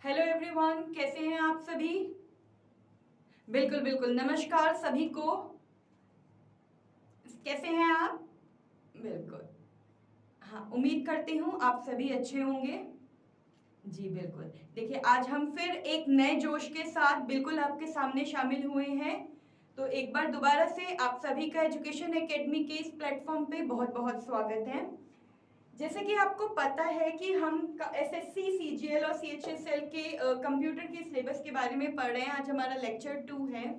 Hello everyone, कैसे हैं आप सभी। बिल्कुल बिल्कुल, नमस्कार सभी को। कैसे हैं आप। बिल्कुल। हाँ, उम्मीद करती हूँ आप सभी अच्छे होंगे। जी बिल्कुल। देखिए, आज हम फिर एक नए जोश के साथ बिल्कुल आपके सामने शामिल हुए हैं। तो एक बार दोबारा से आप सभी का एजुकेशन एकेडमी के इस प्लेटफॉर्म पे बहुत बहुत स्वागत है। जैसे कि आपको पता है कि हम एसएससी, सीजीएल और सीएचएसएल के कंप्यूटर के सिलेबस के बारे में पढ़ रहे हैं। आज हमारा लेक्चर 2 है।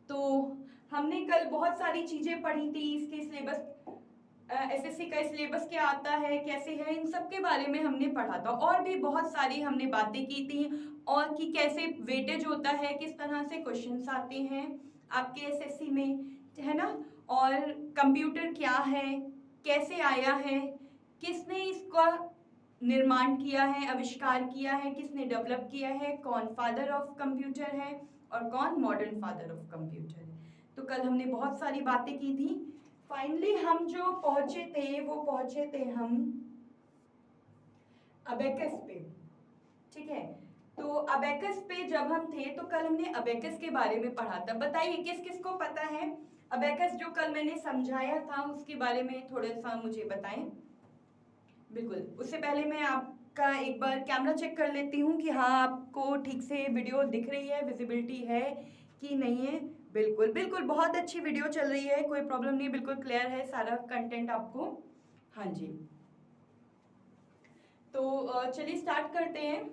तो हमने कल बहुत सारी चीजें पढ़ी थी, इसके सिलेबस, एसएससी का सिलेबस क्या आता है, कैसे है, इन सब के बारे में हमने पढ़ा था। और भी बहुत सारी हमने बातें की थी, और कि कैसे वेटेज होता है, किस तरह से क्वेश्चंस आते हैं आपके एसएससी में, है ना। और कंप्यूटर क्या है, कैसे आया है, किसने इसका निर्माण किया है, आविष्कार किया है, किसने डेवलप किया है, कौन फादर ऑफ कंप्यूटर है और कौन मॉडर्न फादर ऑफ कंप्यूटर है। तो कल हमने बहुत सारी बातें की थी। फाइनली हम जो पहुंचे थे हम अबेकस पे। ठीक है। तो अबेकस पे जब हम थे तो कल हमने अबेकस के बारे में पढ़ा था। बताइए किस किस को पता है अबेकस, जो कल मैंने समझाया था उसके बारे में थोड़ा सा मुझे बताएं। बिल्कुल, उससे पहले मैं आपका एक बार कैमरा चेक कर लेती हूँ कि हाँ आपको ठीक से वीडियो दिख रही है, विजिबिलिटी है कि नहीं है। बिल्कुल बिल्कुल, बहुत अच्छी वीडियो चल रही है, कोई प्रॉब्लम नहीं, बिल्कुल क्लियर है सारा कंटेंट आपको। हाँ जी। तो चलिए स्टार्ट करते हैं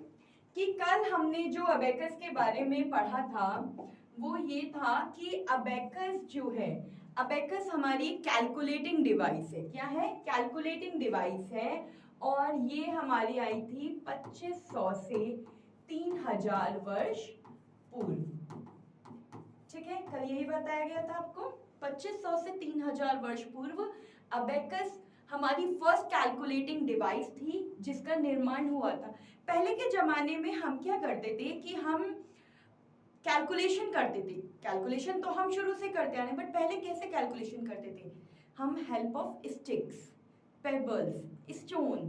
कि कल हमने जो अबेकस के बारे में पढ़ा था वो ये था कि अबेकस जो है, अबेकस हमारी कैलकुलेटिंग डिवाइस है। क्या है? कैलकुलेटिंग डिवाइस है। और ये हमारी आई थी 2500 से 3000 वर्ष पूर्व। ठीक है, कल यही बताया गया था आपको। 2500 से 3000 वर्ष पूर्व अबेकस हमारी फर्स्ट कैलकुलेटिंग डिवाइस थी जिसका निर्माण हुआ था। पहले के जमाने में हम क्या करते थे कि हम कैलकुलेशन करते थे। कैलकुलेशन तो हम शुरू से करते आ रहे हैं, बट पहले कैसे कैलकुलेशन करते थे? हम help of sticks, pebbles, stone,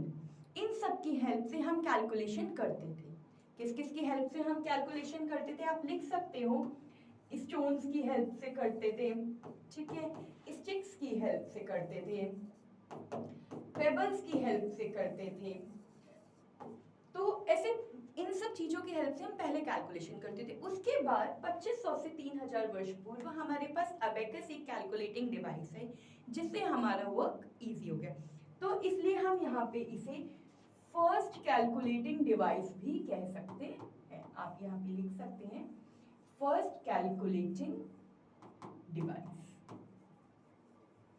इन सब की हेल्प से हम कैलकुलेशन करते थे। किस किस की हेल्प से हम कैलकुलेशन करते थे आप लिख सकते हो। स्टोन्स की हेल्प से करते थे, ठीक है, स्टिक्स की हेल्प से करते थे, पेबल्स की हेल्प से करते थे। तो ऐसे इन सब चीजों की हेल्प से हम पहले कैलकुलेशन करते थे। उसके बाद 2500 से 3000 वर्ष पूर्व हमारे पास अबेकस एक कैलकुलेटिंग डिवाइस है जिससे हमारा वर्क इजी हो गया। तो इसलिए हम यहाँ पे इसे फर्स्ट कैलकुलेटिंग डिवाइस भी कह सकते हैं। आप यहाँ पे लिख सकते हैं फर्स्ट कैलकुलेटिंग डिवाइस।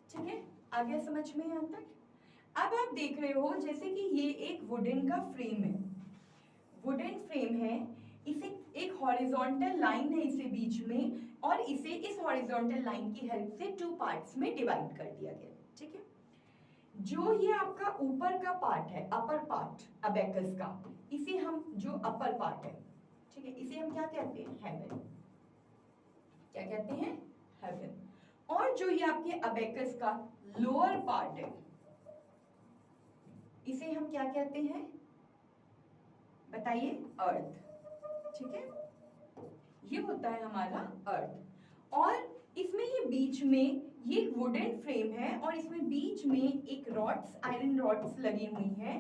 ठीक है, आ गया समझ में यहाँ तक। अब आप देख रहे हो जैसे कि ये एक वुडन का फ्रेम है, वुडन फ्रेम है, इसे एक हॉरिजॉन्टल लाइन है इसे बीच में, और इसे इस हॉरिजॉन्टल लाइन की हेल्प से 2 पार्ट्स में डिवाइड कर दिया गया। ठीक है, जो ये आपका ऊपर का पार्ट है, अपर पार्ट अबेकस का, इसे हम, जो अपर पार्ट है, ठीक है, इसे हम क्या कहते हैं? हेवन। क्या कहते हैं? हेवन। और जो ये आपके अबेकस का लोअर पार्ट है, इसे हम क्या कहते हैं? बताइए। अर्थ। ठीक है, ये होता है हमारा अर्थ। और इसमें ये बीच में ये एक वुडन फ्रेम है और इसमें बीच में एक रॉड्स, आयरन रॉड्स लगी हुई हैं।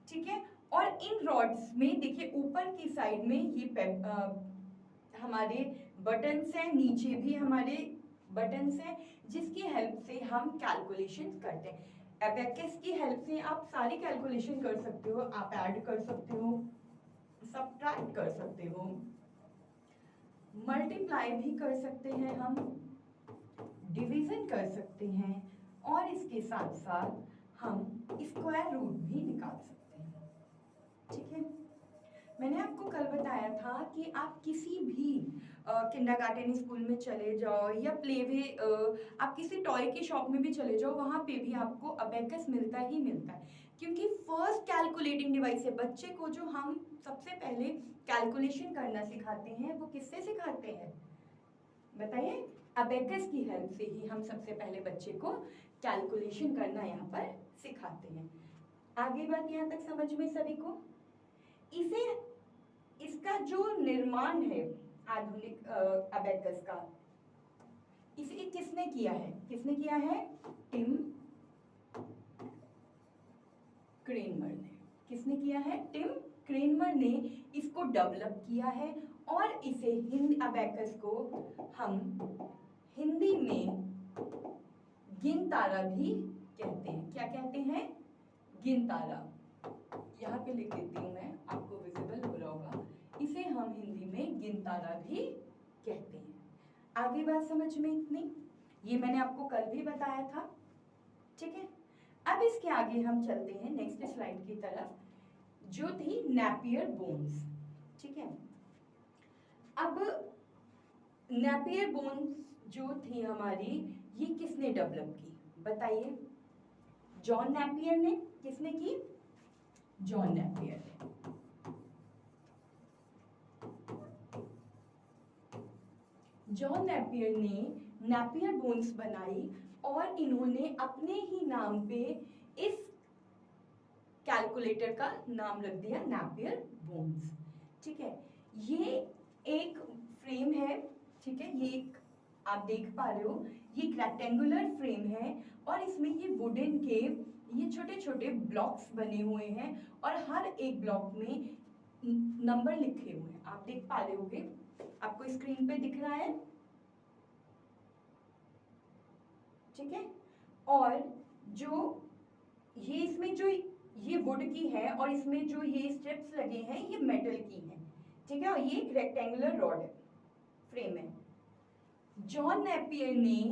ठीक है, और इन रॉड्स में देखिए ऊपर की साइड में ये हमारे बटन्स हैं, नीचे भी हमारे बटन्स हैं जिसकी हेल्प से हम कैलकुलेशन करते हैं। अबेकस की हेल्प से आप सारी कैलकुलेशन कर सकते हो। आप ऐड कर सकते हो, सब्ट्रैक्ट कर सकते हो, मल्टीप्लाई भी कर सकते हैं, हम डिवीजन कर सकते हैं, और इसके साथ साथ हम स्क्वायर रूट भी निकाल सकते हैं। ठीक है, मैंने आपको कल बताया था कि आप किसी भी किंडरगार्टन स्कूल में चले जाओ या प्लेवे, आप किसी टॉय की शॉप में भी चले जाओ, वहां पे भी आपको अबेकस मिलता ही मिलता है, क्योंकि फर्स्ट कैलकुलेटिंग डिवाइस है। बच्चे को जो हम सबसे पहले कैलकुलेशन करना सिखाते हैं वो किससे सिखाते हैं? बताइए। अबेकस की हेल्प से ही हम सबसे पहले बच्चे को कैलकुलेशन करना यहाँ पर सिखाते हैं। आगे बात यहाँ तक समझ में सभी को? इसे इसका जो निर्माण है आधुनिक अबेकस का, इसे किसने किया है? किसने किया है? टिम क्रेनमर ने। किसने किया है? टिम क्रेनमर ने इसको डेवलप किया है और इसे अबेकस को हम हिंदी में गिनतारा भी कहते हैं। क्या कहते हैं? गिनतारा। यहाँ पे लिख देती हूँ मैं, आपको विजिबल हो रहा होगा। इसे हम हिंदी में गिनतारा भी कहते हैं। आगे बात समझ में इतनी? ये मैंने आपको कल भी बताया था, ठीक है। अब इसके आगे हम चलते हैं नेक्स्ट स्लाइड की तरफ, जो थी नेपियर बोन्स, ठीक है। अब नेपियर बोन्स जो थी हमारी, ये किसने डेवलप की? बताइए। जॉन नेपियर ने। किसने की? जॉन नेपियर ने। जॉन नेपियर ने नेपियर बोन्स बनाई और इन्होंने अपने ही नाम पे इस कैलकुलेटर का नाम रख दिया नेपियर बोन्स, ठीक है। ये एक फ्रेम है, ठीक है। ये एक आप देख पा रहे हो, ये एक रेक्टेंगुलर फ्रेम है और इसमें ये वुडन के ये छोटे छोटे ब्लॉक्स बने हुए हैं और हर एक ब्लॉक में नंबर लिखे हुए हैं। आप देख पा रहे होगे, आपको स्क्रीन पे दिख रहा है, ठीक है। और जो ये इसमें जो ये वुड की है और इसमें जो ये स्ट्रिप्स लगे हैं ये मेटल की हैं, ठीक है। और ये एक रेक्टेंगुलर रॉड है, फ्रेम है। जॉन नेपियर ने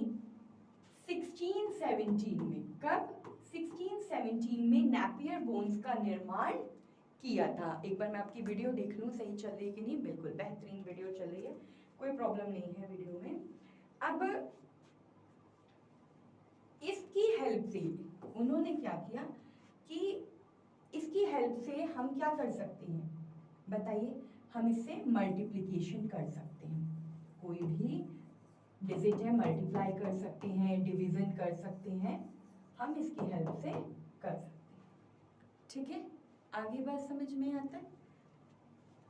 1617 में, कब? 1617 में नेपियर बोन्स का निर्माण किया था। एक बार मैं आपकी वीडियो देख लूं, सही चल रही है कि नहीं। बिल्कुल बेहतरीन वीडियो चल रही है, कोई प्रॉब्लम नहीं है वीडियो में। अब इसकी हेल्प से उन्होंने क्या किया कि इसकी हेल्प से हम क्या कर सकते हैं? बताइए। हम इससे मल्टीप्लिकेशन कर सकते हैं, कोई भी डिजिट है मल्टीप्लाई कर सकते हैं, डिवीजन कर सकते हैं, हम इसकी हेल्प से कर सकते हैं, ठीक है। आगे बात समझ में आता है?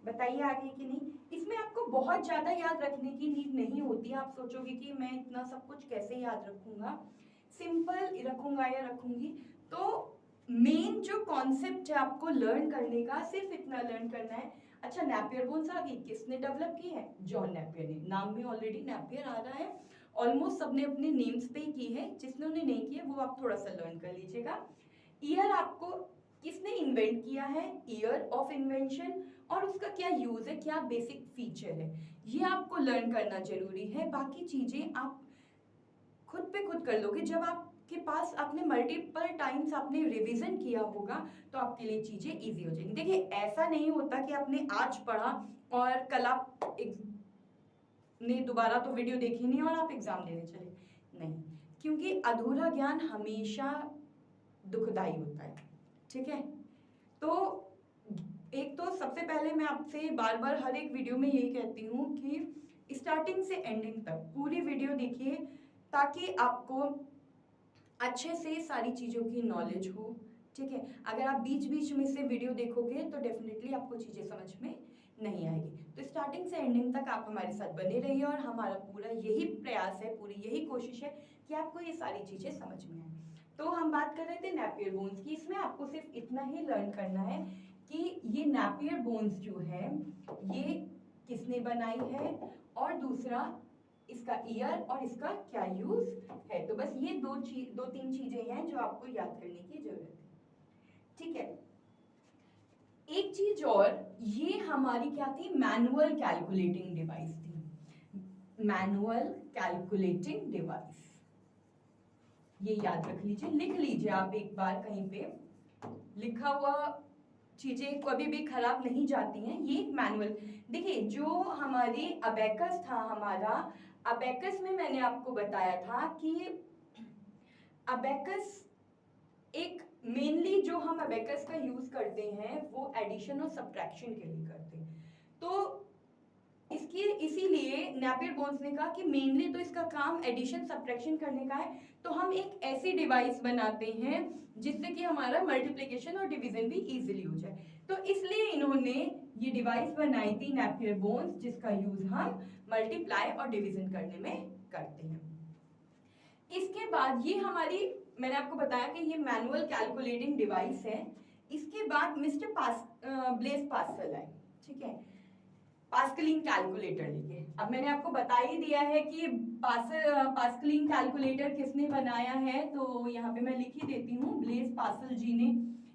बताइए आगे कि नहीं। इसमें आपको बहुत ज्यादा याद रखने की नीड नहीं होती। आप सोचोगे कि मैं इतना सब कुछ कैसे याद रखूंगा, सिंपल रखूंगा या रखूंगी। तो मेन जो कॉन्सेप्ट है आपको लर्न करने का, सिर्फ इतना लर्न करना है। अच्छा, नेपियर बोन्स आ गई, किसने डेवलप की है? जॉन नेपियर ने। नाम में ऑलरेडी नेपियर आ रहा है, ऑलमोस्ट सबने अपने नेम्स पे की है। जिसने नहीं की है वो आप थोड़ा सा लर्न कर लीजिएगा। ईयर आपको किसने इन्वेंट किया है? ईयर ऑफ इन्वेंशन, और उसका क्या यूज है, क्या बेसिक फीचर है, ये आपको लर्न करना जरूरी है। बाकी चीजें आप खुद पे खुद कर लोगे। जब आपके पास आपने मल्टीपल टाइम्स आपने रिवीजन किया होगा तो आपके लिए चीजें इजी हो जाएंगी। देखिए, ऐसा नहीं होता कि आपने आज पढ़ा और कल आप ने दोबारा तो वीडियो देखी नहीं और आप एग्जाम देने चले, नहीं। क्योंकि अधूरा ज्ञान हमेशा दुखदाई होता है, ठीक है। तो एक तो सबसे पहले मैं आपसे बार बार हर एक वीडियो में यही कहती हूँ कि स्टार्टिंग से एंडिंग तक पूरी वीडियो देखिए, ताकि आपको अच्छे से सारी चीज़ों की नॉलेज हो, ठीक है। अगर आप बीच बीच में से वीडियो देखोगे तो डेफिनेटली आपको चीज़ें समझ में नहीं आएगी। तो स्टार्टिंग से एंडिंग तक आप हमारे साथ बने रहिए और हमारा पूरा यही प्रयास है, पूरी यही कोशिश है कि आपको ये सारी चीज़ें समझ में आए। तो हम बात कर रहे थे नेपियर बोन्स की। इसमें आपको सिर्फ इतना ही लर्न करना है कि ये नेपियर बोन्स जो है ये किसने बनाई है और दूसरा इसका ईयर और इसका क्या यूज है। तो बस ये दो तीन चीजें हैं जो आपको याद करने की जरूरत है, ठीक है। एक चीज और, ये हमारी क्या थी? मैनुअल कैलकुलेटिंग डिवाइस थी। मैनुअल कैलकुलेटिंग डिवाइस, ये याद रख लीजिए, लिख लीजिए आप एक बार कहीं पे। लिखा हुआ चीजें कभी भी खराब नहीं जाती हैं। ये मैनुअल, देखिए जो हमारी अबेकस था, हमारा अबेकस में मैंने आपको बताया था कि अबेकस एक मेनली जो हम अबेकस का यूज करते हैं वो एडिशन और सब्ट्रैक्शन के लिए करते हैं। तो इसकी इसीलिए नेपियर बोन्स ने कहा कि मेनली तो इसका काम एडिशन सब्ट्रैक्शन करने का है, तो हम एक ऐसी डिवाइस बनाते हैं जिससे कि हमारा मल्टीप्लिकेशन और डिवीजन भी इजीली हो जाए। तो इसलिए इन्होंने ये डिवाइस बनाई थी नेपियर बोन्स, जिसका यूज हम मल्टीप्लाई और डिवीजन करने में करते हैं। इसके बाद ये हमारी, मैंने आपको बताया कि ये मैनुअल कैलकुलेटिंग डिवाइस है। इसके बाद मिस्टर ब्लेस पास्कल आए, ठीक है, पास्कलिन कैलकुलेटर लिखे। अब मैंने आपको बता ही दिया है कि पास्कलिन कैलकुलेटर किसने बनाया है, तो यहाँ पे मैं लिख ही देती हूँ, ब्लेस पास्कल जी ने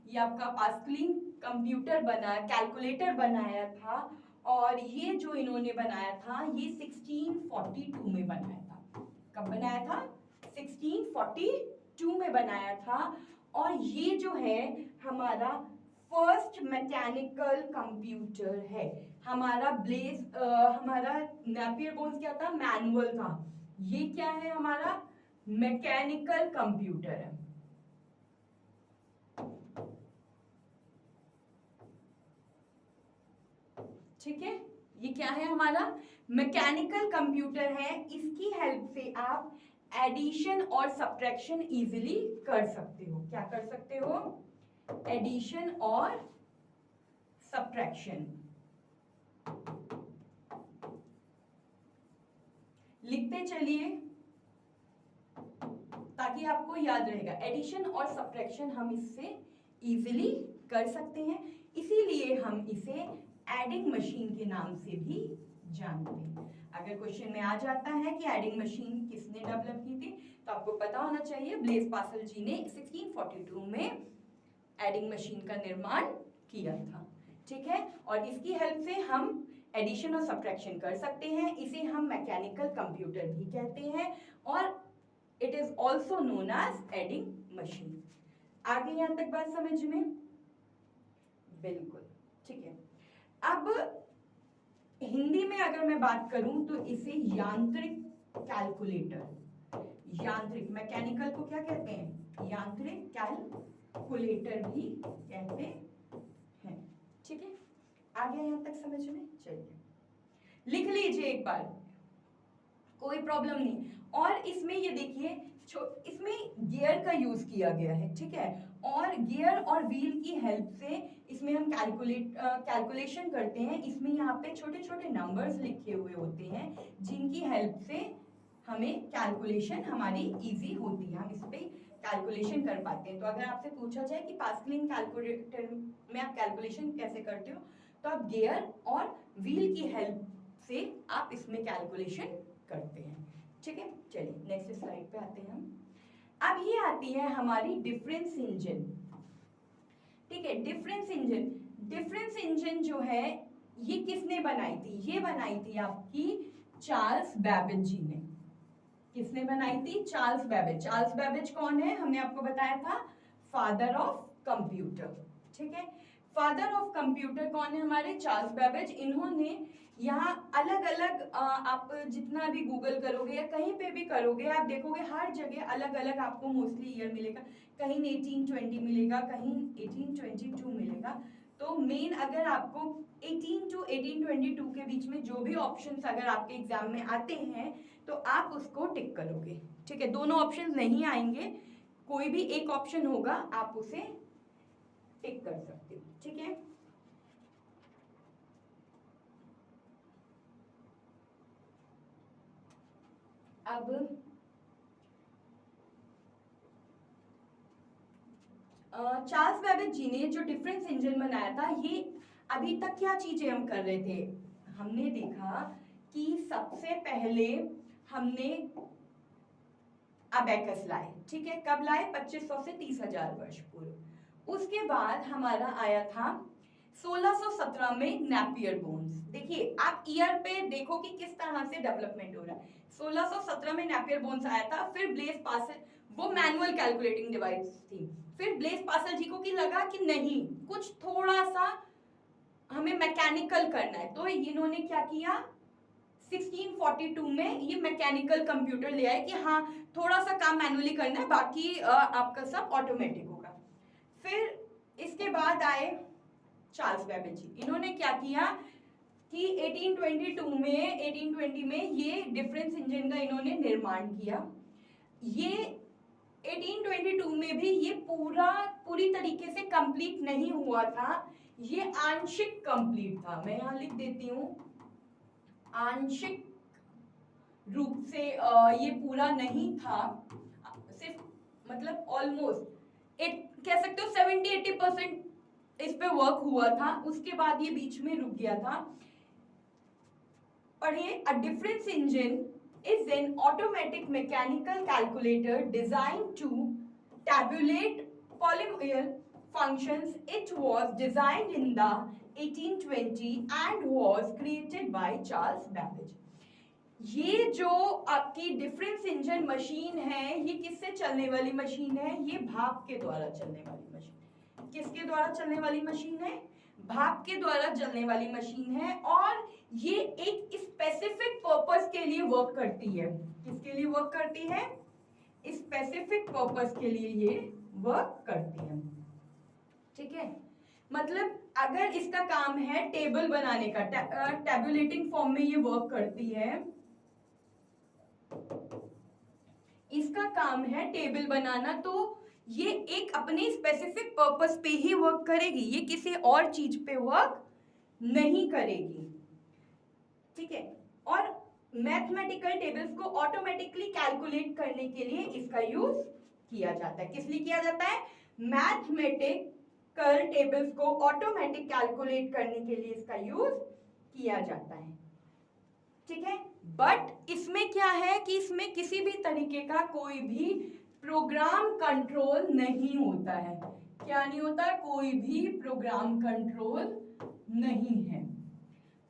ये आपका पास्कलिन कंप्यूटर बना कैलकुलेटर बनाया था। और ये जो इन्होंने बनाया था ये 1642 में बनाया था। कब बनाया था? 1642 में बनाया था। और ये जो है हमारा फर्स्ट मैकेनिकल कंप्यूटर है। हमारा हमारा नेपियर बोन्स क्या था? मैनुअल था। ये क्या है? हमारा मैकेनिकल कंप्यूटर है। ठीक है, ये क्या है? हमारा मैकेनिकल कंप्यूटर है। इसकी हेल्प से आप एडिशन और सब्ट्रैक्शन इजीली कर सकते हो। क्या कर सकते हो? एडिशन और सब्ट्रैक्शन। लिखते चलिए ताकि आपको याद रहेगा। एडिशन और सब्ट्रैक्शन हम इससे इजीली कर सकते हैं, इसीलिए हम इसे एडिंग मशीन के नाम से भी जानते हैं। अगर क्वेश्चन में आ जाता है कि एडिंग मशीन किसने डेवलप की थी, तो आपको पता होना चाहिए ब्लेस पास्कल जी ने 1642 में एडिंग मशीन का निर्माण किया था। ठीक है, और इसकी हेल्प से हम एडिशन और सब्ट्रैक्शन कर सकते हैं। इसे हम मैकेनिकल कंप्यूटर भी कहते हैं और it is also known as adding machine. आगे यहां तक बात समझ में? बिल्कुल ठीक है। अब हिंदी में अगर मैं बात करूं तो इसे यांत्रिक कैलकुलेटर, यांत्रिक, मैकेनिकल को क्या कहते हैं? यांत्रिक कैलकुलेटर भी कहते हैं। ठीक है, आगे यहां तक समझ में? चलिए लिख लीजिए एक बार, कोई प्रॉब्लम नहीं। और इसमें ये देखिए, इसमें गियर का यूज किया गया है। ठीक है, और गियर और व्हील की हेल्प से इसमें हम कैलकुलेशन करते हैं। इसमें यहाँ पे छोटे छोटे नंबर्स लिखे हुए होते हैं जिनकी हेल्प से हमें कैलकुलेशन हमारी इजी होती है, हम इस पे कैलकुलेशन कर पाते हैं। तो अगर आपसे पूछा जाए कि पास्कलिन कैलकुलेटर में आप कैलकुलेशन कैसे करते हो, तो आप गियर और व्हील की हेल्प से आप इसमें कैलकुलेशन करते हैं। ठीक है, चलिए नेक्स्ट स्लाइड पे आते हैं हम। अब ये आती है हमारी डिफरेंस इंजन। ठीक है, डिफरेंस इंजन, डिफरेंस इंजन जो है ये किसने बनाई थी? ये बनाई थी आपकी चार्ल्स बैबेज जी ने। किसने बनाई थी? Charles Babbage. चार्ल्स बैबेज कौन है? हमने आपको बताया था फादर ऑफ कंप्यूटर। ठीक है, फादर ऑफ कंप्यूटर कौन है हमारे? Charles Babbage. इन्होंने यहाँ अलग अलग आप जितना भी गूगल करोगे या कहीं पे भी करोगे, आप देखोगे हर जगह अलग अलग आपको मोस्टली ईयर मिलेगा। कहीं 1820 मिलेगा, कहीं 1822 मिलेगा। तो मेन अगर आपको 18 to 1822 के बीच में जो भी ऑप्शंस अगर आपके एग्जाम में आते हैं तो आप उसको टिक करोगे। ठीक है, दोनों ऑप्शन नहीं आएंगे, कोई भी एक ऑप्शन होगा, आप उसे टिक कर सकते हो। ठीक है, अब चार्ल्स बैबेज जी ने जो डिफरेंस इंजन बनाया था, ये अभी तक क्या चीजें हम कर रहे थे? हमने देखा कि सबसे पहले हमने अबेकस लाए। ठीक है, कब लाए? 2500 से 30,000 वर्ष पूर्व। उसके बाद हमारा आया था 1617 में नेपियर बोन्स। देखिए आप ईयर पे देखो कि किस तरह से डेवलपमेंट हो रहा है। 1617 में नेपियर बोन्स आया था। फिर ब्लेस पास्कल, वो मैनुअल कैलकुलेटिंग डिवाइस थी। फिर ब्लेस पास्कल जी को कि लगा कि नहीं, कुछ थोड़ा सा हमें मैकेनिकल करना है, तो इन्होंने क्या किया? 1642 में ये मैकेनिकल कंप्यूटर ले आए कि हाँ थोड़ा सा काम मैनुअली करना है, बाकी आपका सब ऑटोमेटिक होगा। फिर इसके बाद आए चार्ल्स बैबेज जी। इन्होंने क्या किया कि 1820 में ये डिफरेंस इंजन का इन्होंने निर्माण किया। ये 1822 में भी ये पूरी तरीके से कंप्लीट नहीं हुआ था, ये आंशिक कंप्लीट था। मैं यहाँ लिख देती हूँ, आंशिक रूप से ये पूरा नहीं था, सिर्फ मतलब ऑलमोस्ट कह सकते हो 70-80% इस पे वर्क हुआ था, उसके बाद ये बीच में रुक गया था। पढ़िए, a difference engine is an automatic mechanical calculator designed to tabulate polynomial functions. It was designed in the 1820 and was created by Charles Babbage. ये जो आपकी डिफरेंस इंजन मशीन है, ये किससे चलने वाली मशीन है? ये भाप के द्वारा चलने वाली मशीन। किसके द्वारा चलने वाली मशीन है? भाप के द्वारा चलने वाली मशीन है, और ये एक स्पेसिफिक पर्पस के लिए वर्क करती है। किसके लिए वर्क करती है? स्पेसिफिक पर्पस के लिए ये वर्क करती है। ठीक है, मतलब अगर इसका काम है टेबल बनाने का, टैबुलेटिंग फॉर्म में ये वर्क करती है, इसका काम है टेबल बनाना, तो ये एक अपने स्पेसिफिक पर्पस पे ही वर्क करेगी, ये किसी और चीज पे वर्क नहीं करेगी। ठीक है, और मैथमेटिकल टेबल्स को ऑटोमेटिकली कैलकुलेट करने के लिए इसका यूज किया जाता है। किस लिए किया जाता है? मैथमेटिकल टेबल्स को ऑटोमेटिक कैलकुलेट करने के लिए इसका यूज किया जाता है। ठीक है, बट इसमें क्या है कि इसमें किसी भी तरीके का कोई भी प्रोग्राम कंट्रोल नहीं होता है। क्या नहीं होता? कोई भी प्रोग्राम कंट्रोल नहीं है।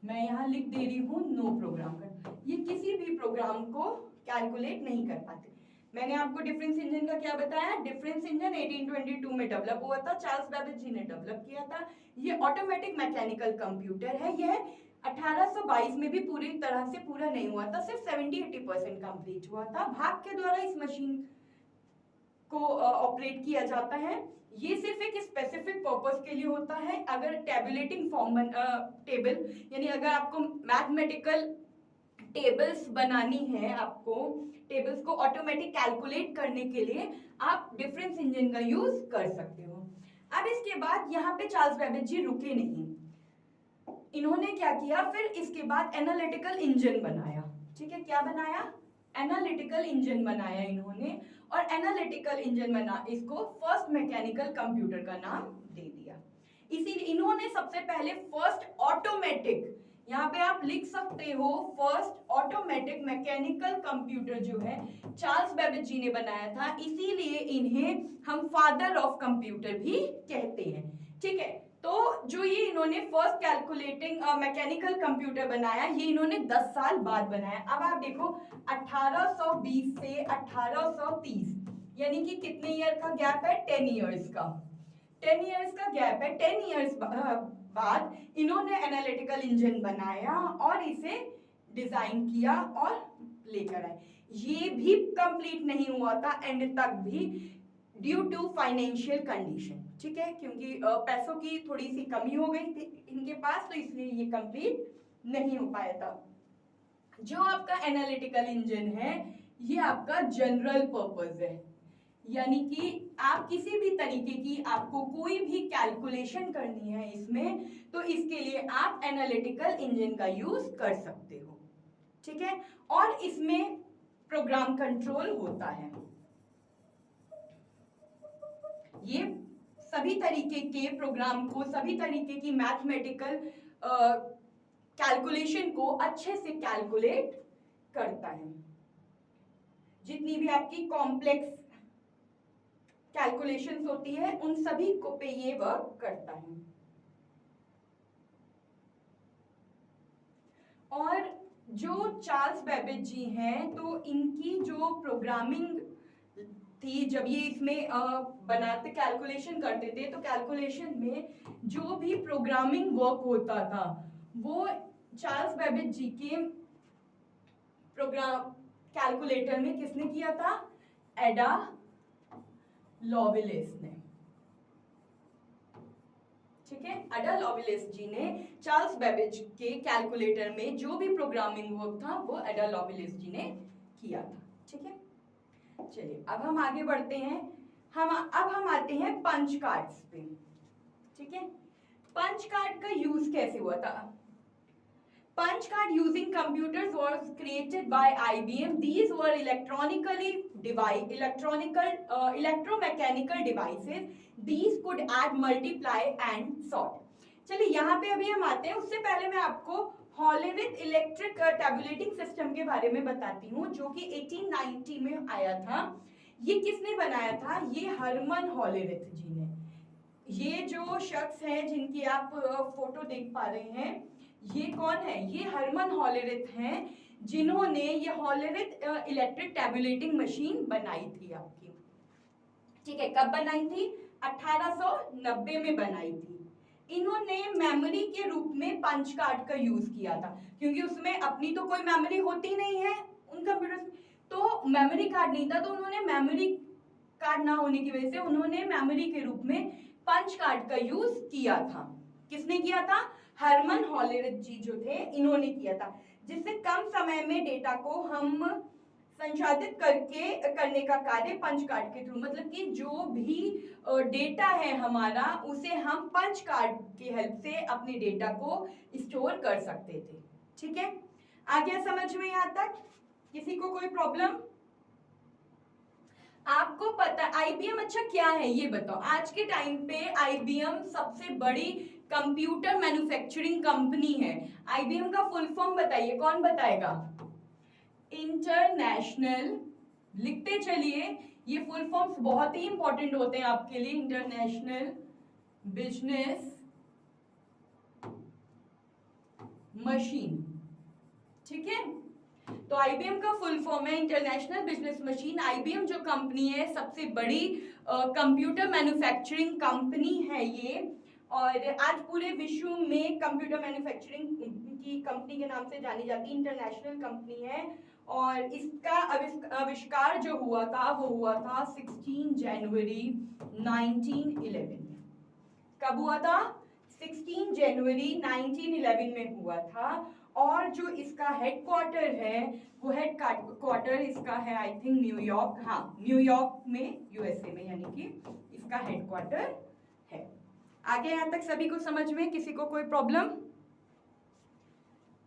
मैं यहाँ लिख दे रही हूँ नो प्रोग्राम कंट्रोल, ये किसी भी प्रोग्राम को कैलकुलेट नहीं कर पाते। मैंने आपको डिफरेंस इंजन का क्या बताया? डिफरेंस इंजन 1822 में डेवलप हुआ था, चार्ल्स बेबेज जी ने डेवलप किया था। ये ऑटोमेटिक मैकेनिकल कंप्यूटर है। यह 1822 में भी पूरी तरह से पूरा नहीं हुआ था, सिर्फ 70-80% कंप्लीट हुआ था। भाप के द्वारा इस मशीन को ऑपरेट किया जाता है। ये सिर्फ एक स्पेसिफिक पर्पस के लिए होता है। अगर टैबुलेटिंग फॉर्म टेबल, यानी अगर आपको मैथमेटिकल टेबल्स बनानी है, आपको टेबल्स को ऑटोमेटिक कैलकुलेट करने के लिए आप डिफरेंस इंजन का यूज कर सकते हो। अब इसके बाद यहाँ पे चार्ल्स बेबेज जी रुके नहीं, इन्होंने क्या किया, फिर इसके बाद एनालिटिकल इंजन बनाया। ठीक है, क्या बनाया? एनालिटिकल इंजन बनाया इन्होंने, और एनालिटिकल इंजन बना इसको फर्स्ट मैकेनिकल कंप्यूटर का नाम दे दिया। इसीलिए इन्होंने सबसे पहले फर्स्ट ऑटोमेटिक, यहाँ पे आप लिख सकते हो फर्स्ट ऑटोमेटिक मैकेनिकल कंप्यूटर जो है चार्ल्स बेबेज जी ने बनाया था, इसीलिए इन्हें हम फादर ऑफ कंप्यूटर भी कहते हैं। ठीक है, तो जो ये इन्होंने फर्स्ट कैलकुलेटिंग मैकेनिकल कंप्यूटर बनाया, ये इन्होंने 10 साल बाद बनाया। अब आप देखो 1820 से 1830, यानी कि कितने ईयर का गैप है? 10 ईयर्स का। 10 ईयर्स का गैप है। 10 ईयर्स बाद इन्होंने एनालिटिकल इंजन बनाया और इसे डिजाइन किया और लेकर आए। ये भी कंप्लीट नहीं हुआ था एंड तक भी, ड्यू टू फाइनेंशियल कंडीशन। ठीक है, क्योंकि पैसों की थोड़ी सी कमी हो गई थी इनके पास, तो इसलिए ये कंप्लीट नहीं हो पाया था। जो आपका एनालिटिकल इंजन है, ये आपका जनरल पर्पस है, यानी कि आप किसी भी तरीके की आपको कोई भी कैलकुलेशन करनी है इसमें, तो इसके लिए आप एनालिटिकल इंजन का यूज कर सकते हो। ठीक है, और इसमें प्रोग्राम कंट्रोल होता है। ये सभी तरीके के प्रोग्राम को, सभी तरीके की मैथमेटिकल कैलकुलेशन को अच्छे से कैलकुलेट करता है। जितनी भी आपकी कॉम्प्लेक्स कैलकुलेशंस होती है, उन सभी को पे ये वर्क करता है। और जो चार्ल्स बेबेज जी हैं, तो इनकी जो प्रोग्रामिंग थी, जब ये इसमें बनाते कैलकुलेशन करते थे, तो कैलकुलेशन में जो भी प्रोग्रामिंग वर्क होता था वो चार्ल्स बेबेज जी के प्रोग्राम कैलकुलेटर में किसने किया था? एडा लॉवेलेस ने। ठीक है, एडा लॉवेलेस जी ने चार्ल्स बेबेज के कैलकुलेटर में जो भी प्रोग्रामिंग वर्क था वो एडा लॉवेलेस जी ने किया था। ठीक है, चलिए अब हम आगे बढ़ते हैं। हम आते हैं पंच कार्ड्स पे, ठीक है। पंच कार्ड का यूज कैसे हुआ था? Punch card using computers was created by IBM. These were electromechanical devices. These could add, multiply and sort. चलिए यहाँ पे अभी हम आते हैं, उससे पहले मैं आपको हॉलेरिथ इलेक्ट्रिक टैबुलेटिंग सिस्टम के बारे में बताती हूँ, जो कि 1890 में आया था। ये किसने बनाया था? ये हरमन हॉलेरिथ जी ने। ये जो शख्स हैं जिनकी आप फोटो देख पा रहे हैं, ये कौन है? ये हरमन हॉलेरिथ हैं, जिन्होंने ये हॉलेरिथ इलेक्ट्रिक टैबुलेटिंग मशीन बनाई थी आपकी, ठीक है। कब बनाई थी? 1890 में बनाई थी। इन्होंने मेमोरी के रूप में पंच कार्ड का यूज किया था, क्योंकि उसमें अपनी तो कोई मेमोरी होती नहीं है उन कंप्यूटर्स, तो मेमोरी कार्ड नहीं था, तो उन्होंने मेमोरी कार्ड ना होने की वजह से उन्होंने मेमोरी के रूप में पंच कार्ड का यूज किया था। किसने किया था? हरमन हॉलेरिथ जी जो थे, इन्होंने किया था, जिससे कम समय में डेटा को हम संसाधित करने का कार्य पंच कार्ड के थ्रू, मतलब कि जो भी डेटा है हमारा, उसे हम पंच कार्ड की हेल्प से अपने डेटा को स्टोर कर सकते थे, ठीक है। आ गया समझ में यहाँ तक? किसी को कोई प्रॉब्लम? आपको पता आईबीएम अच्छा क्या है ये बताओ। आज के टाइम पे आईबीएम सबसे बड़ी कंप्यूटर मैन्युफैक्चरिंग कंपनी है। आईबीएम का फुल फॉर्म बताइए, कौन बताएगा? इंटरनेशनल, लिखते चलिए, ये फुल फॉर्म्स बहुत ही इंपॉर्टेंट होते हैं आपके लिए। इंटरनेशनल बिजनेस मशीन, ठीक है। तो आईबीएम का फुल फॉर्म है इंटरनेशनल बिजनेस मशीन। आईबीएम जो कंपनी है सबसे बड़ी कंप्यूटर मैन्युफैक्चरिंग कंपनी है ये, और आज पूरे विश्व में कंप्यूटर मैन्युफैक्चरिंग की कंपनी के नाम से जानी जाती है, इंटरनेशनल कंपनी है। और इसका आविष्कार जो हुआ था वो हुआ था 16 जनवरी 1911। कब हुआ था? 16 जनवरी 1911 में हुआ था। और जो इसका हेडक्वार्टर है वो हेडक्वार्टर इसका है आई थिंक न्यूयॉर्क, हाँ न्यूयॉर्क में, यूएसए में, यानी कि इसका हेडक्वार्टर है। आगे यहाँ तक सभी को समझ में? किसी को कोई प्रॉब्लम?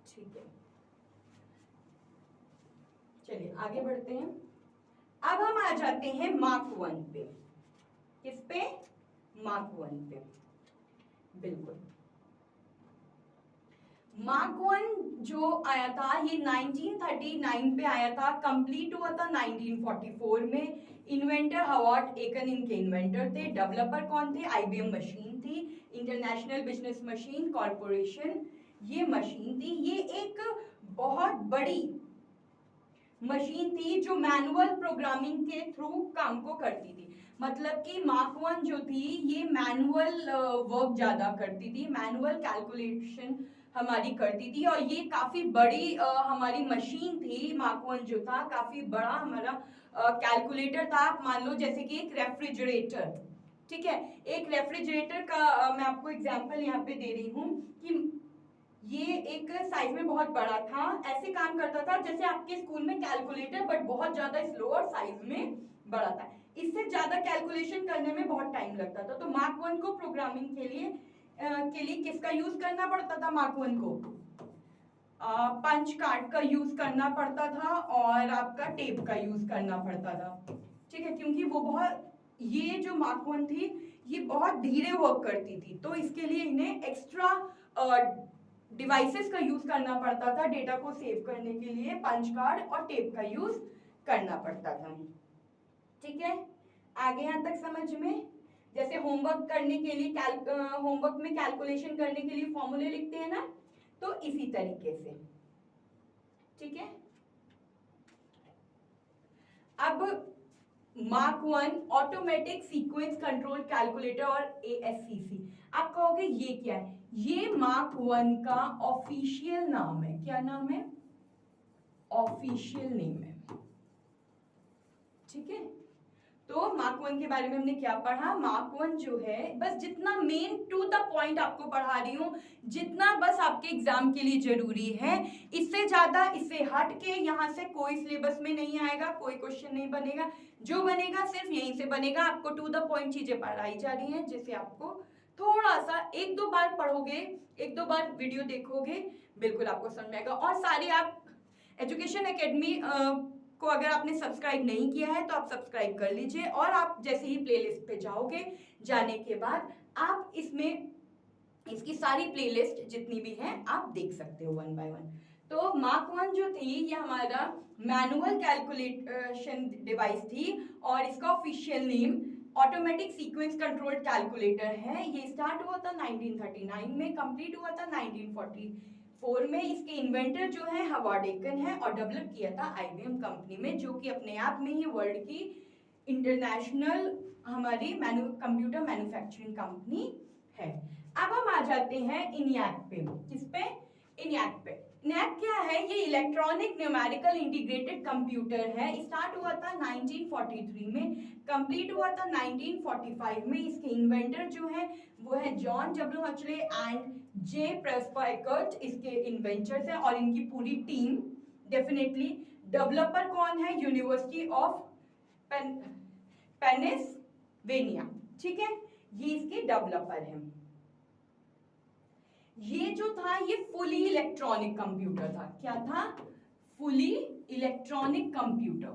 ठीक है, चलिए आगे बढ़ते हैं। अब हम आ जाते हैं मार्क 1 पे। किस पे? मार्क 1 पे, बिल्कुल। मार्क 1 जो आया था ये 1939 पे आया था, कंप्लीट हुआ था 1944 में। इन्वेंटर हॉवर्ड एकन इनके इन्वेंटर थे। डेवलपर कौन थे? आईबीएम मशीन थी, इंटरनेशनल बिजनेस मशीन कॉर्पोरेशन ये मशीन थी। ये एक बहुत बड़ी मशीन थी जो मैनुअल प्रोग्रामिंग के थ्रू काम को करती थी। मतलब कि मार्क 1 जो थी ये मैनुअल वर्क ज्यादा करती थी, मैनुअल कैलकुलेशन हमारी करती थी, और ये काफी बड़ी हमारी मशीन थी। मार्क 1 जो था काफी बड़ा हमारा कैलकुलेटर था। आप मान लो जैसे कि एक रेफ्रिजरेटर, ठीक है। एक रेफ्रिजरेटर का मैं आपको एग्जांपल यहाँ पे दे रही हूँ कि ये एक साइज में बहुत बड़ा था, ऐसे काम करता था जैसे आपके स्कूल में कैलकुलेटर, बट बहुत ज्यादा स्लो और साइज में बड़ा था। इससे ज्यादा कैलकुलेशन करने में बहुत टाइम लगता था। तो मार्क 1 को प्रोग्रामिंग के लिए किसका यूज करना पड़ता था? मार्क 1 को पंच कार्ड का यूज करना पड़ता था और आपका टेप का यूज करना पड़ता था, ठीक है। क्योंकि वो बहुत, ये जो मार्क 1 थी ये बहुत धीरे वर्क करती थी, तो इसके लिए इन्हें एक्स्ट्रा डिवाइसेस का यूज करना पड़ता था। डेटा को सेव करने के लिए पंच कार्ड और टेप का यूज करना पड़ता था, ठीक है। आगे यहाँ तक समझ में? जैसे होमवर्क करने के लिए होमवर्क में कैलकुलेशन करने के लिए फॉर्मूले लिखते हैं ना, तो इसी तरीके से, ठीक है। अब mark 1 automatic sequence control calculator और ASCC, आप कहोगे ये क्या है? ये मार्क 1 का ऑफिशियल नाम है। क्या नाम है? ऑफिशियल नेम है, ठीक है। तो मार्क 1 के बारे में हमने क्या पढ़ा? मार्क 1 जो है, बस जितना मेन टू द पॉइंट आपको पढ़ा रही हूं, जितना बस आपके एग्जाम के लिए जरूरी है, इससे ज्यादा, इससे हट के यहाँ से कोई सिलेबस में नहीं आएगा, कोई क्वेश्चन नहीं बनेगा। जो बनेगा सिर्फ यहीं से बनेगा। आपको टू द पॉइंट चीजें पढ़ाई जा रही हैं, जिससे आपको थोड़ा सा एक दो बार पढ़ोगे, एक दो बार वीडियो देखोगे, बिल्कुल आपको समझ में आएगा। और सारे आप एजुकेशन एकेडमी को अगर आपने सब्सक्राइब नहीं किया है तो आप सब्सक्राइब कर लीजिए, और आप जैसे ही प्लेलिस्ट पे जाओगे, जाने के बाद आप इसमें इसकी सारी प्लेलिस्ट जितनी भी हैं आप देख सकते हो वन बाय वन। तो मार्क 1 जो थी ये हमारा मैनुअल कैलकुलेशन डिवाइस थी, और इसका official name automatic sequence controlled calculator है। ये स्टार्ट हुआ था 1939 में, कंप्लीट हुआ था 1944 में। इसके इन्वेंटर जो है हॉवर्ड एकन है, और डेवलप किया था IBM कंपनी में, जो कि अपने आप में ही वर्ल्ड की इंटरनेशनल हमारी कंप्यूटर मैन्युफैक्चरिंग कंपनी है। अब हम आ जाते हैं इनियाक पे। किस पे? इनियाक पे। इनियाक क्या है? ये इलेक्ट्रॉनिक न्यूमेरिकल इंटीग्रेटेड कंप्यूटर है। स्टार्ट हुआ था 1943 में, कंप्लीट हुआ था 1945 में। इसके इन्वेंटर जो है वो है जॉन डब्ल्यू हचले एंड जे प्रेस्पाइकर्ट, इसके इन्वेंटर्स हैं, और इनकी पूरी टीम। डेफिनेटली डेवलपर कौन है? यूनिवर्सिटी ऑफ पेनिसवेनिया, ठीक है, ये इसके डेवलपर हैं। ये जो था ये फुली इलेक्ट्रॉनिक कंप्यूटर था। क्या था? Fully electronic computer.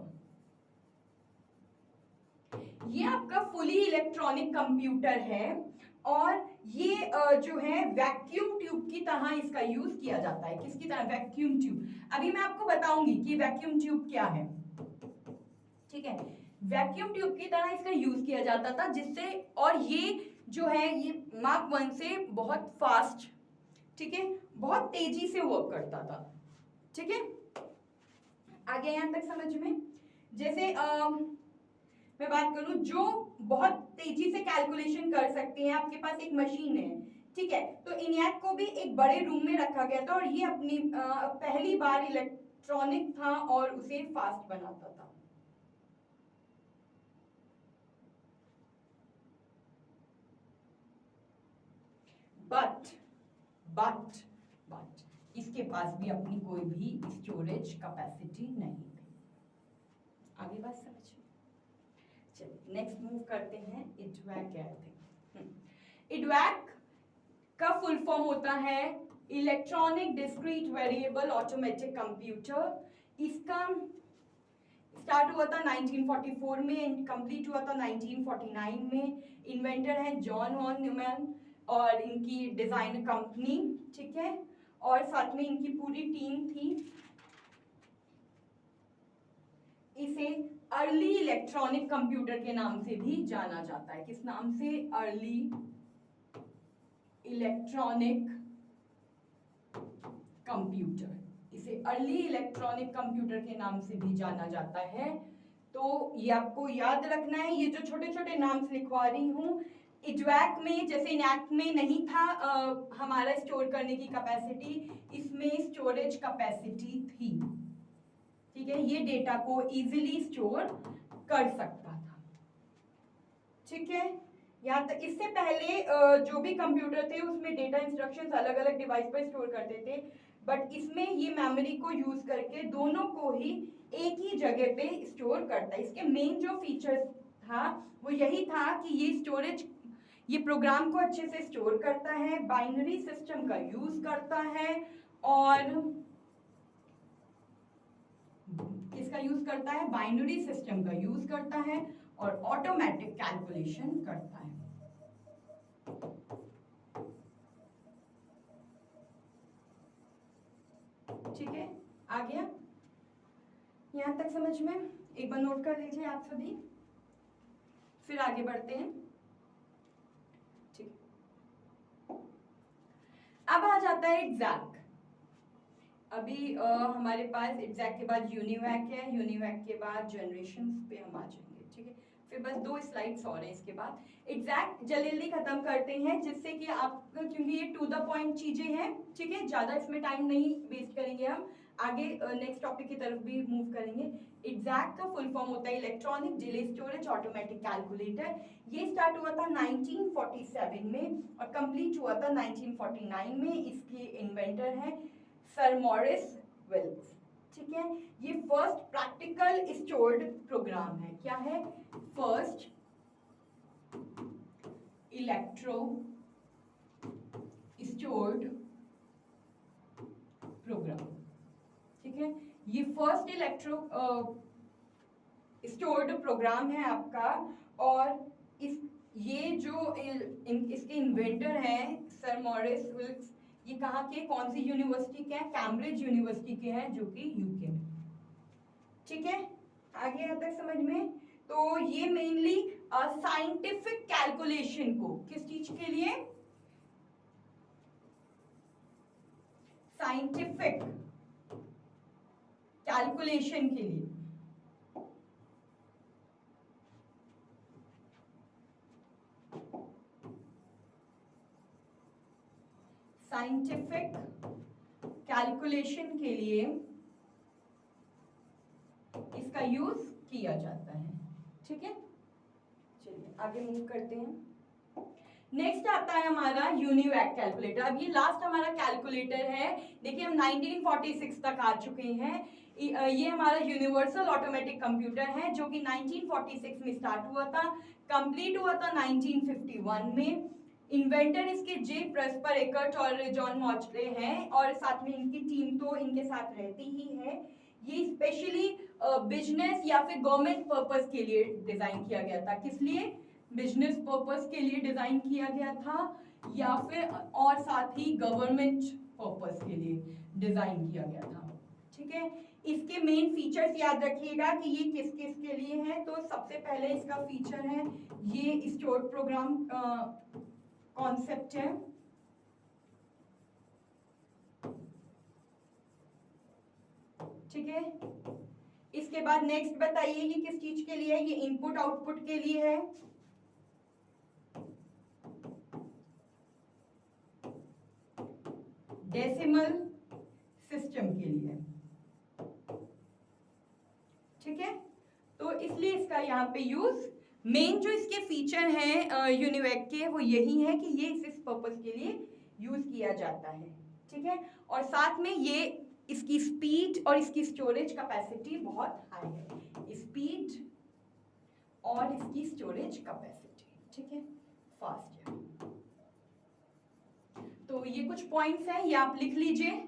ये आपका फुली इलेक्ट्रॉनिक कंप्यूटर है, और ये जो है वैक्यूम ट्यूब की तरह इसका यूज किया जाता है। किसकी तरह? Vacuum tube. अभी मैं आपको बताऊंगी कि वैक्यूम ट्यूब क्या है, ठीक है। वैक्यूम ट्यूब की तरह इसका यूज किया जाता था, जिससे, और ये जो है ये मार्क 1 से बहुत फास्ट, ठीक है, बहुत तेजी से वर्क करता था, ठीक है। आगे यहां तक समझ में? जैसे मैं बात करूं जो बहुत तेजी से कैलकुलेशन कर सकते हैं, आपके पास एक मशीन है, ठीक है, तो इनियाक को भी एक बड़े रूम में रखा गया था, और ये अपनी पहली बार इलेक्ट्रॉनिक था और उसे फास्ट बनाता था। बट इसके पास भी अपनी कोई भी स्टोरेज कैपेसिटी नहीं थी। आगे बात समझ में? चलिए नेक्स्ट मूव करते हैं। इडवैक क्या है? इडवैक का फुल फॉर्म होता है electronic discrete variable automatic computer. इसका स्टार्ट हुआ था 1944 में, कंप्लीट हुआ था 1949 में। इन्वेंटर है जॉन वॉन न्यूमैन और इनकी डिजाइन कंपनी, ठीक है, और साथ में इनकी पूरी टीम थी। इसे अर्ली इलेक्ट्रॉनिक कंप्यूटर के नाम से भी जाना जाता है। किस नाम से? Early electronic computer. इसे अर्ली इलेक्ट्रॉनिक कंप्यूटर के नाम से भी जाना जाता है। तो ये आपको याद रखना है। ये जो छोटे छोटे नाम लिखवा रही हूँ, इडवैक में जैसे इनैक में नहीं था हमारा स्टोर करने की कैपेसिटी, इसमें स्टोरेज कैपेसिटी थी, ठीक है, ये डेटा को इजीली स्टोर कर सकता था, ठीक है। यहाँ तक इससे पहले जो भी कंप्यूटर थे उसमें डेटा इंस्ट्रक्शंस अलग अलग डिवाइस पर स्टोर करते थे, बट इसमें ये मेमोरी को यूज करके दोनों को ही एक ही जगह पे स्टोर करता है। इसके मेन जो फीचर्स था वो यही था कि ये स्टोरेज, ये प्रोग्राम को अच्छे से स्टोर करता है, बाइनरी सिस्टम का यूज करता है, और किसका यूज करता है? बाइनरी सिस्टम का यूज करता है, और ऑटोमेटिक कैलकुलेशन करता है। ठीक है, आ गया यहां तक समझ में? एक बार नोट कर लीजिए आप सभी, फिर आगे बढ़ते हैं। ठीक, अब आ जाता है एग्जैक्ट। अभी हमारे पास एग्जैक्ट के बाद यूनिवैक है, यूनिवैक के बाद जनरेशंस पे हम आ जाएंगे, ठीक है। फिर बस 2 स्लाइड्स और हैं इसके बाद। एग्जैक्ट जल्दी खत्म करते हैं, जिससे कि आप, क्योंकि ये टू द पॉइंट चीजें हैं, ठीक है, ज्यादा इसमें टाइम नहीं वेस्ट करेंगे हम, आगे नेक्स्ट टॉपिक की तरफ भी मूव करेंगे। एग्जैक्ट का फुल फॉर्म होता है electronic delay storage automatic calculator. ये स्टार्ट हुआ था 1947 में और कंप्लीट हुआ था 1949 में। इसके इन्वेंटर हैं सर मॉरिस वेल्स, ठीक है, ये फर्स्ट प्रैक्टिकल स्टोर्ड प्रोग्राम है। क्या है? First electro stored program. ठीक है, ये फर्स्ट इलेक्ट्रो स्टोर्ड प्रोग्राम है आपका। और ये जो इसके इन्वेंटर हैं सर मॉरिस विल्क्स, ये कहाँ के, कौन सी यूनिवर्सिटी के हैं? कैम्ब्रिज यूनिवर्सिटी के हैं, जो कि यूके में। ठीक है, आगे आता है समझ में? तो ये मेनली साइंटिफिक कैलकुलेशन को, किस चीज के लिए? साइंटिफिक कैलकुलेशन के लिए। साइंटिफिक कैलकुलेशन के लिए इसका यूज किया जाता है। ठीक है, चलिए आगे मूव करते हैं। नेक्स्ट आता है हमारा यूनिवैक कैलकुलेटर। अब ये लास्ट हमारा कैलकुलेटर है। देखिए हम 1946 तक आ चुके हैं। ये हमारा यूनिवर्सल ऑटोमेटिक कंप्यूटर है, जो कि 1946 में स्टार्ट हुआ था, कंप्लीट हुआ था 1951 में। इन्वेंटर इसके जे प्रेस्पर एकर्ट और जॉन मॉचले हैं, और साथ में इनकी टीम तो इनके साथ रहती ही है। ये स्पेशली बिजनेस या फिर गवर्नमेंट पर्पस के लिए डिजाइन किया गया था। किस लिए? बिजनेस पर्पस के लिए डिजाइन किया गया था, या फिर और साथ ही गवर्नमेंट पर्पस के लिए डिजाइन किया गया था। ठीक है, इसके मेन फीचर्स याद रखिएगा कि ये किस किस के लिए है। तो सबसे पहले इसका फीचर है, ये स्टोर्ड प्रोग्राम कॉन्सेप्ट है। ठीक है, इसके बाद नेक्स्ट बताइए ये किस चीज के लिए है? ये इनपुट आउटपुट के लिए है। डेसिमल सिस्टम के लिए। ठीक है, तो इसलिए इसका यहाँ पे यूज, मेन जो इसके फीचर हैं यूनिवैक के, वो यही है कि ये इस पर्पस के लिए यूज किया जाता है। ठीक है, और साथ में ये इसकी स्पीड और इसकी स्टोरेज कैपेसिटी बहुत हाई है। स्पीड और इसकी स्टोरेज कैपेसिटी, ठीक है, फास्ट है। तो ये कुछ पॉइंट्स हैं, ये आप लिख लीजिए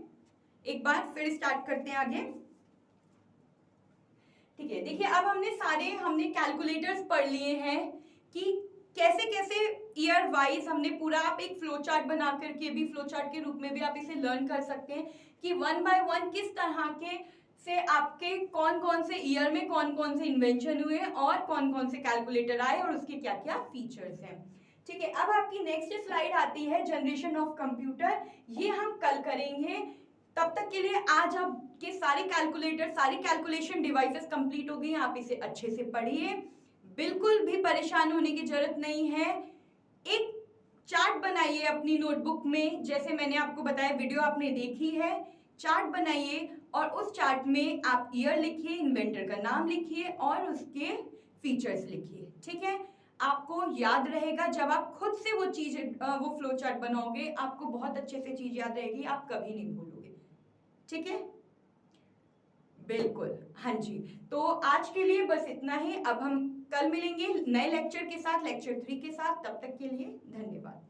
एक बार, फिर स्टार्ट करते हैं आगे। ठीक है, देखिए अब हमने कैलकुलेटर्स पढ़ लिए हैं कि कैसे कैसे ईयर वाइज हमने पूरा, आप एक फ्लो चार्ट बना करके भी, फ्लो चार्ट के रूप में भी आप इसे लर्न कर सकते हैं कि 1 बाय 1 किस तरह के से आपके कौन कौन से ईयर में कौन कौन से इन्वेंशन हुए और कौन कौन से कैलकुलेटर आए और उसके क्या क्या फीचर्स हैं। ठीक है, अब आपकी नेक्स्ट स्लाइड आती है जनरेशन ऑफ कंप्यूटर। ये हम कल करेंगे। तब तक के लिए आज आपके सारे कैलकुलेटर, सारी कैलकुलेशन डिवाइसेस कंप्लीट हो गई हैं। आप इसे अच्छे से पढ़िए, बिल्कुल भी परेशान होने की जरूरत नहीं है। एक चार्ट बनाइए अपनी नोटबुक में, जैसे मैंने आपको बताया, वीडियो आपने देखी है। चार्ट बनाइए और उस चार्ट में आप ईयर लिखिए, इन्वेंटर का नाम लिखिए और उसके फीचर्स लिखिए। ठीक है, आपको याद रहेगा जब आप खुद से वो चीज, वो फ्लो चार्ट बनाओगे, आपको बहुत अच्छे से चीज याद रहेगी, आप कभी नहीं भूलोगे। ठीक है, बिल्कुल, हाँ जी। तो आज के लिए बस इतना ही। अब हम कल मिलेंगे नए लेक्चर के साथ, लेक्चर 3 के साथ। तब तक के लिए धन्यवाद।